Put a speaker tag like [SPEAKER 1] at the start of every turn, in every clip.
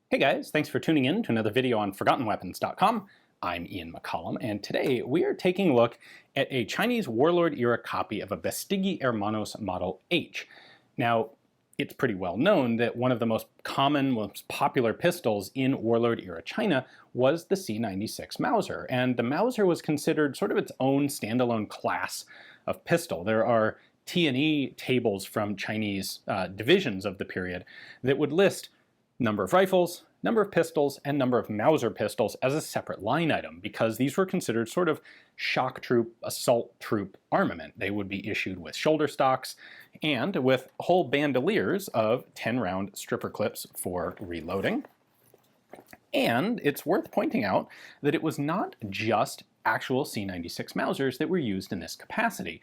[SPEAKER 1] Hey guys, thanks for tuning in to another video on ForgottenWeapons.com. I'm Ian McCollum, and today we are taking a look at a Chinese Warlord-era copy of a Bestigui Hermanos Model H. Now, it's pretty well known that one of the most common, most popular pistols in Warlord-era China was the C96 Mauser, and the Mauser was considered sort of its own standalone class of pistol. There are T&E tables from Chinese divisions of the period that would list number of rifles, number of pistols, and number of Mauser pistols as a separate line item, because these were considered sort of shock troop, assault troop armament. They would be issued with shoulder stocks and with whole bandoliers of 10-round stripper clips for reloading. And it's worth pointing out that it was not just actual C96 Mausers that were used in this capacity.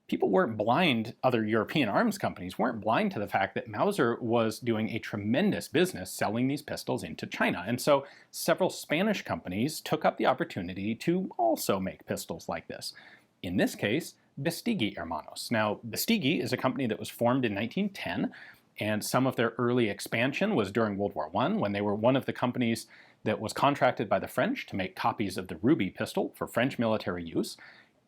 [SPEAKER 1] People weren't blind, other European arms companies weren't blind to the fact that Mauser was doing a tremendous business selling these pistols into China. And so several Spanish companies took up the opportunity to also make pistols like this. In this case, Bestigui Hermanos. Now, Bestigui is a company that was formed in 1910, and some of their early expansion was during World War I, when they were one of the companies that was contracted by the French to make copies of the Ruby pistol for French military use.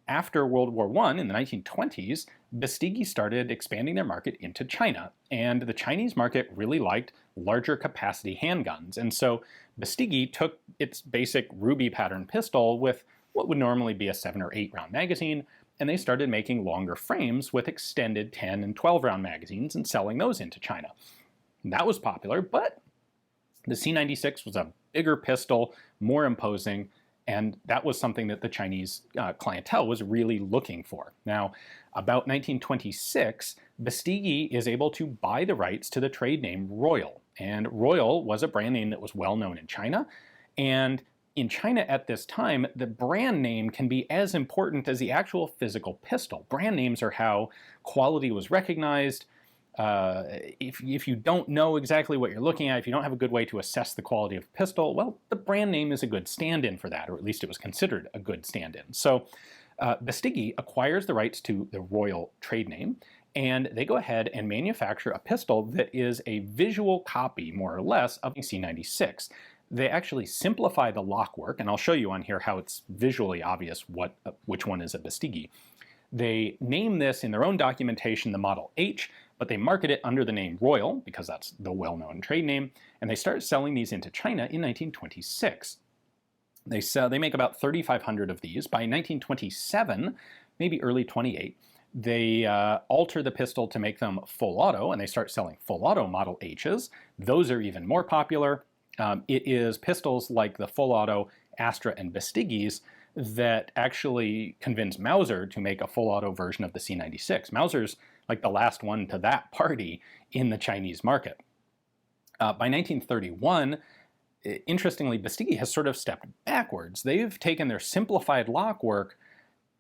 [SPEAKER 1] After World War I, in the 1920s, Bestigui started expanding their market into China, and the Chinese market really liked larger capacity handguns, and so Bestigui took its basic Ruby pattern pistol with what would normally be a 7 or 8 round magazine, and they started making longer frames with extended 10 and 12 round magazines and selling those into China. And that was popular, but the C96 was a bigger pistol, more imposing, and that was something that the Chinese clientele was really looking for. Now, about 1926, Bestigui is able to buy the rights to the trade name Royal. And Royal was a brand name that was well known in China. And in China at this time, the brand name can be as important as the actual physical pistol. Brand names are how quality was recognized. If you don't know exactly what you're looking at, if you don't have a good way to assess the quality of a pistol, well, the brand name is a good stand-in for that, or at least it was considered a good stand-in. So Bestigui acquires the rights to the Royal trade name, and they go ahead and manufacture a pistol that is a visual copy, more or less, of the C96. They actually simplify the lockwork, and I'll show you on here how it's visually obvious which one is a Bestigui. They name this in their own documentation the Model H, but they market it under the name Royal, because that's the well-known trade name, and they start selling these into China in 1926. They make about 3,500 of these. By 1927, maybe early 28, they alter the pistol to make them full auto, and they start selling full auto Model H's. Those are even more popular. It is pistols like the full auto Astra and Bestiguis that actually convinced Mauser to make a full auto version of the C96. Mauser's like the last one to that party in the Chinese market. By 1931, interestingly, Bestigui has sort of stepped backwards. They've taken their simplified lockwork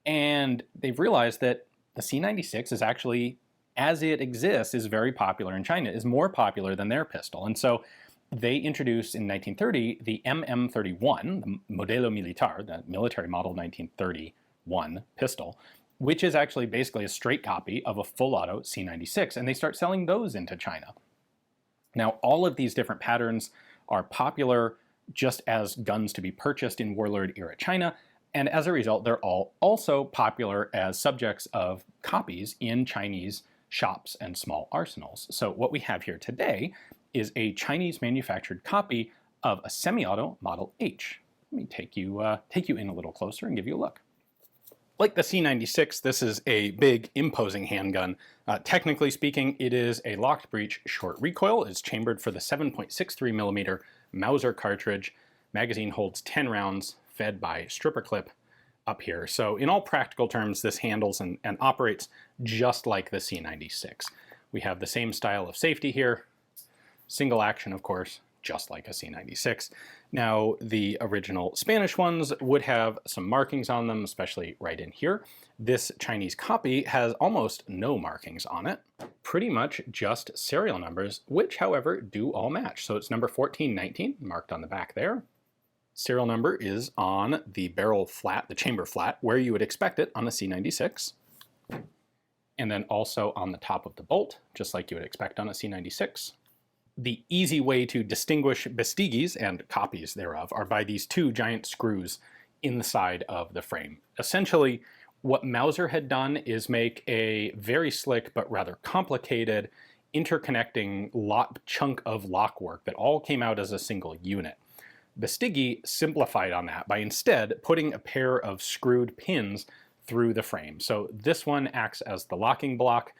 [SPEAKER 1] and they've realized that the C96 is actually, as it exists, is very popular in China, is more popular than their pistol. And so they introduced in 1930 the MM31, the Modelo Militar, the military model 1931 pistol, which is actually basically a straight copy of a full auto C96, and they start selling those into China. Now, all of these different patterns are popular just as guns to be purchased in Warlord-era China, and as a result, they're all also popular as subjects of copies in Chinese shops and small arsenals. So what we have here today is a Chinese manufactured copy of a semi-auto Model H. Let me take you in a little closer and give you a look. Like the C96, this is a big, imposing handgun. Technically speaking, it is a locked breech short recoil. It's chambered for the 7.63mm Mauser cartridge. Magazine holds 10 rounds, fed by stripper clip up here. So in all practical terms, this handles and operates just like the C96. We have the same style of safety here. Single action, of course, just like a C96. Now, the original Spanish ones would have some markings on them, especially right in here. This Chinese copy has almost no markings on it, pretty much just serial numbers, which, however, do all match. So it's number 1419, marked on the back there. Serial number is on the barrel flat, the chamber flat, where you would expect it on a C96. And then also on the top of the bolt, just like you would expect on a C96. The easy way to distinguish Bestiguis and copies thereof are by these two giant screws in the side of the frame. Essentially, what Mauser had done is make a very slick but rather complicated interconnecting chunk of lockwork that all came out as a single unit. Bestigui simplified on that by instead putting a pair of screwed pins through the frame. So this one acts as the locking block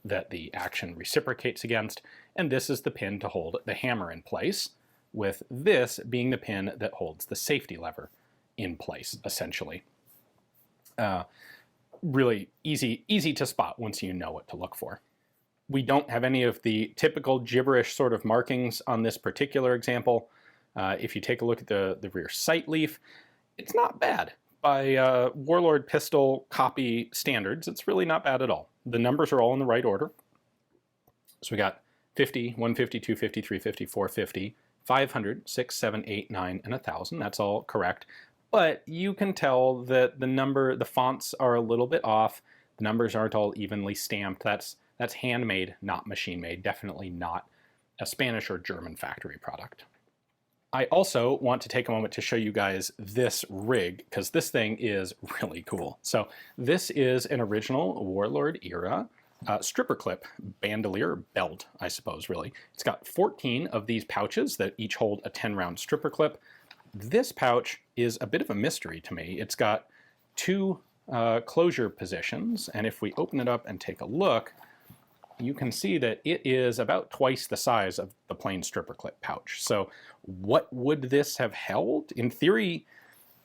[SPEAKER 1] that the action reciprocates against, and this is the pin to hold the hammer in place, with this being the pin that holds the safety lever in place, essentially. Really easy to spot once you know what to look for. We don't have any of the typical gibberish sort of markings on this particular example. If you take a look at the rear sight leaf, it's not bad. By Warlord pistol copy standards, it's really not bad at all. The numbers are all in the right order. So we got 50, 150, 250, 350, 450, 500, 6, 7, 8, 9, and 1,000. That's all correct. But you can tell that the fonts are a little bit off. The numbers aren't all evenly stamped. That's handmade, not machine-made. Definitely not a Spanish or German factory product. I also want to take a moment to show you guys this rig, because this thing is really cool. So this is an original Warlord-era stripper clip bandolier belt, I suppose, really. It's got 14 of these pouches that each hold a 10-round stripper clip. This pouch is a bit of a mystery to me. It's got two closure positions, and if we open it up and take a look, you can see that it is about twice the size of the plain stripper clip pouch. So what would this have held? In theory,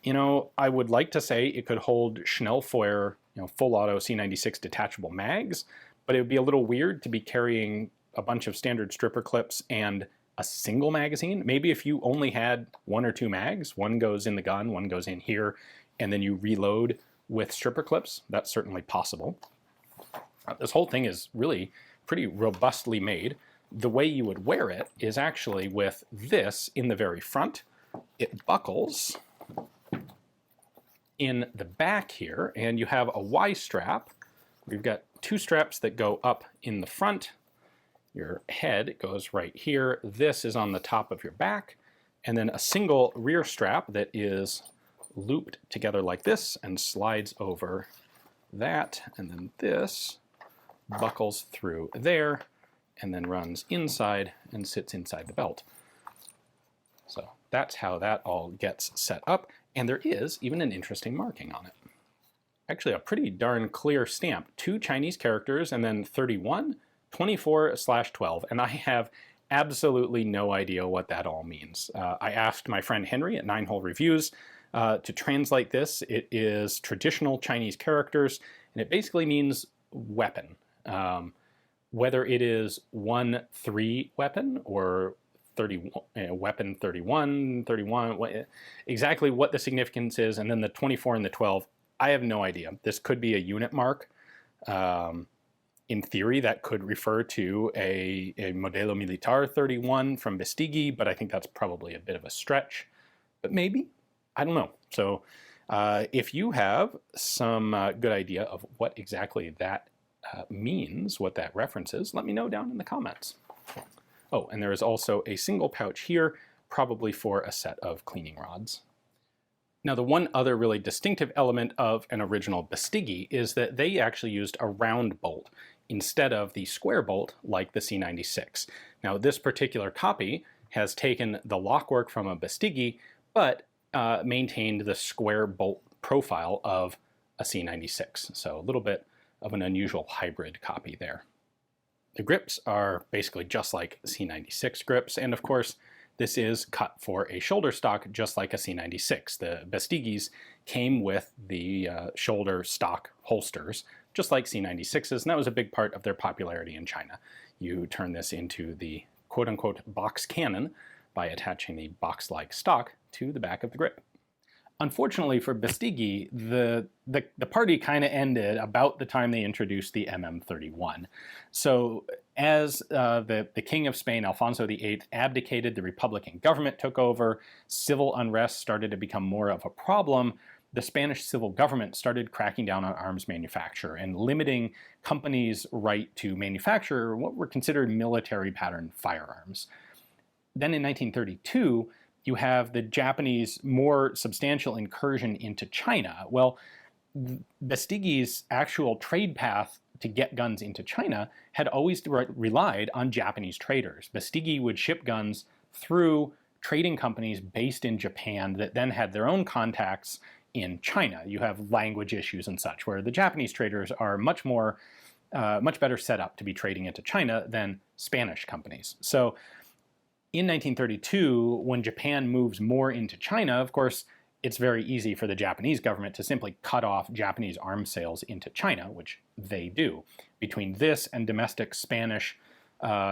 [SPEAKER 1] I would like to say it could hold Schnellfeuer, full auto C96 detachable mags, but it would be a little weird to be carrying a bunch of standard stripper clips and a single magazine. Maybe if you only had one or two mags, one goes in the gun, one goes in here, and then you reload with stripper clips, that's certainly possible. This whole thing is really pretty robustly made. The way you would wear it is actually with this in the very front. It buckles in the back here, and you have a Y strap. We've got two straps that go up in the front. Your head goes right here. This is on the top of your back, and then a single rear strap that is looped together like this and slides over that, and then this buckles through there and then runs inside and sits inside the belt. So that's how that all gets set up, and there is even an interesting marking on it. Actually, a pretty darn clear stamp. 2 Chinese characters and then 31, 24/12, and I have absolutely no idea what that all means. I asked my friend Henry at 9-Hole Reviews to translate this. It is traditional Chinese characters, and it basically means weapon. Whether it is 1-3 weapon or 30, weapon 31, exactly what the significance is, and then the 24 and the 12, I have no idea. This could be a unit mark. In theory, that could refer to a Modelo Militar 31 from Bestigui, but I think that's probably a bit of a stretch. But maybe, I don't know. So if you have some good idea of what exactly that means, what that references, let me know down in the comments. Oh, and there is also a single pouch here, probably for a set of cleaning rods. Now, the one other really distinctive element of an original Bestigui is that they actually used a round bolt instead of the square bolt like the C96. Now, this particular copy has taken the lockwork from a Bestigui, but maintained the square bolt profile of a C96. So a little bit of an unusual hybrid copy there. The grips are basically just like C96 grips, and of course, this is cut for a shoulder stock just like a C96. The Bestiguis came with the shoulder stock holsters, just like C96s, and that was a big part of their popularity in China. You turn this into the quote-unquote box cannon by attaching the box-like stock to the back of the grip. Unfortunately for Bestigui, the party kind of ended about the time they introduced the MM31. So as the King of Spain, Alfonso VIII, abdicated, the Republican government took over, civil unrest started to become more of a problem, the Spanish civil government started cracking down on arms manufacture and limiting companies' right to manufacture what were considered military pattern firearms. Then in 1932, you have the Japanese more substantial incursion into China. Well, Bestigui's actual trade path to get guns into China had always relied on Japanese traders. Bestigui would ship guns through trading companies based in Japan that then had their own contacts in China. You have language issues and such, where the Japanese traders are much better set up to be trading into China than Spanish companies. So in 1932, when Japan moves more into China, of course, it's very easy for the Japanese government to simply cut off Japanese arms sales into China, which they do. Between this and domestic Spanish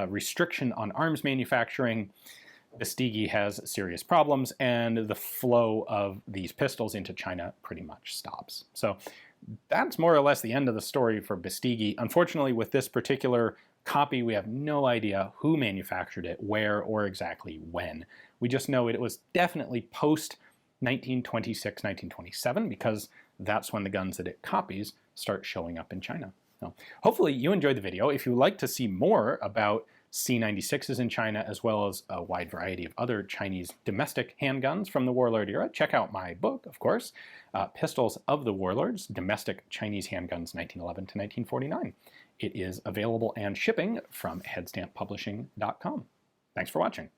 [SPEAKER 1] restriction on arms manufacturing, Bestigui has serious problems, and the flow of these pistols into China pretty much stops. So that's more or less the end of the story for Bestigui. Unfortunately, with this particular copy, we have no idea who manufactured it, where, or exactly when. We just know it was definitely post 1926, 1927, because that's when the guns that it copies start showing up in China. So hopefully you enjoyed the video. If you would like to see more about C96s in China, as well as a wide variety of other Chinese domestic handguns from the Warlord era, check out my book, of course, Pistols of the Warlords, Domestic Chinese Handguns 1911 to 1949. It is available and shipping from headstamppublishing.com. Thanks for watching.